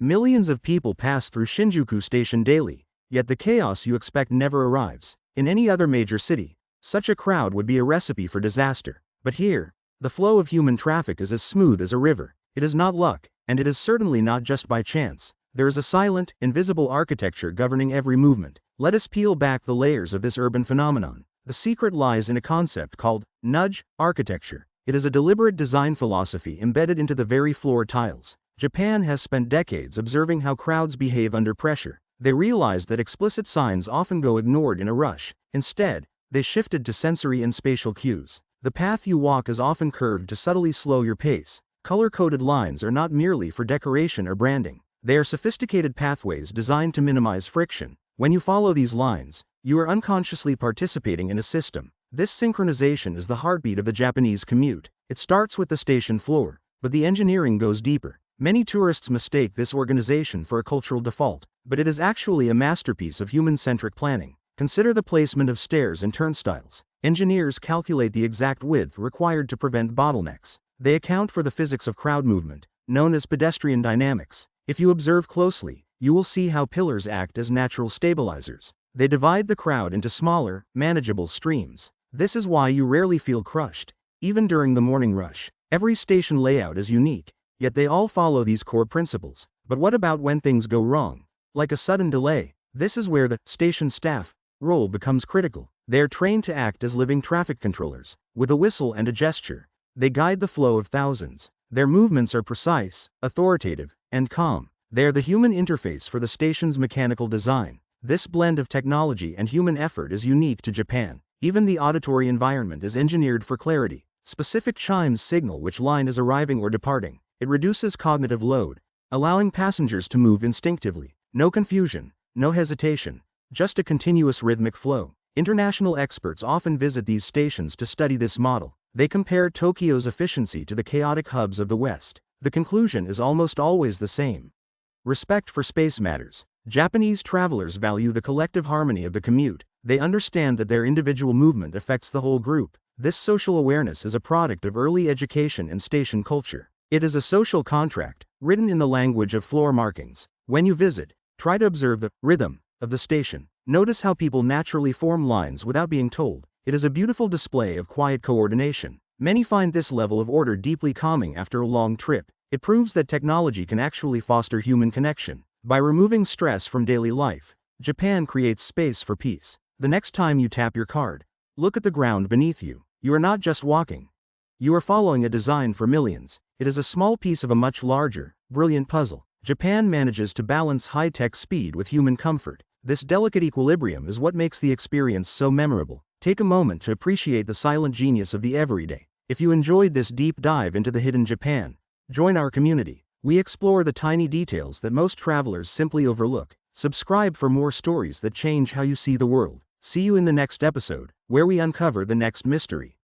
Millions of people pass through Shinjuku Station daily, yet the chaos you expect never arrives. In any other major city, such a crowd would be a recipe for disaster. But here, the flow of human traffic is as smooth as a river. It is not luck, and it is certainly not just by chance. There is a silent, invisible architecture governing every movement. Let us peel back the layers of this urban phenomenon. The secret lies in a concept called nudge architecture. It is a deliberate design philosophy embedded into the very floor tiles. Japan has spent decades observing how crowds behave under pressure. They realized that explicit signs often go ignored in a rush. Instead, they shifted to sensory and spatial cues. The path you walk is often curved to subtly slow your pace. Color-coded lines are not merely for decoration or branding. They are sophisticated pathways designed to minimize friction. When you follow these lines, you are unconsciously participating in a system. This synchronization is the heartbeat of the Japanese commute. It starts with the station floor, but the engineering goes deeper. Many tourists mistake this organization for a cultural default, but it is actually a masterpiece of human-centric planning. Consider the placement of stairs and turnstiles. Engineers calculate the exact width required to prevent bottlenecks. They account for the physics of crowd movement, known as pedestrian dynamics. If you observe closely, you will see how pillars act as natural stabilizers. They divide the crowd into smaller, manageable streams. This is why you rarely feel crushed, even during the morning rush. Every station layout is unique, yet they all follow these core principles. But what about when things go wrong? Like a sudden delay. This is where the station staff role becomes critical. They are trained to act as living traffic controllers. With a whistle and a gesture, they guide the flow of thousands. Their movements are precise, authoritative, and calm. They are the human interface for the station's mechanical design. This blend of technology and human effort is unique to Japan. Even the auditory environment is engineered for clarity. Specific chimes signal which line is arriving or departing. It reduces cognitive load, allowing passengers to move instinctively. No confusion, no hesitation, just a continuous rhythmic flow. International experts often visit these stations to study this model. They compare Tokyo's efficiency to the chaotic hubs of the West. The conclusion is almost always the same. Respect for space matters. Japanese travelers value the collective harmony of the commute. They understand that their individual movement affects the whole group. This social awareness is a product of early education and station culture. It is a social contract, written in the language of floor markings. When you visit, try to observe the rhythm of the station. Notice how people naturally form lines without being told. It is a beautiful display of quiet coordination. Many find this level of order deeply calming after a long trip. It proves that technology can actually foster human connection. By removing stress from daily life, Japan creates space for peace. The next time you tap your card, look at the ground beneath you. You are not just walking. You are following a design for millions. It is a small piece of a much larger, brilliant puzzle. Japan manages to balance high-tech speed with human comfort. This delicate equilibrium is what makes the experience so memorable. Take a moment to appreciate the silent genius of the everyday. If you enjoyed this deep dive into the hidden Japan, join our community. We explore the tiny details that most travelers simply overlook. Subscribe for more stories that change how you see the world. See you in the next episode, where we uncover the next mystery.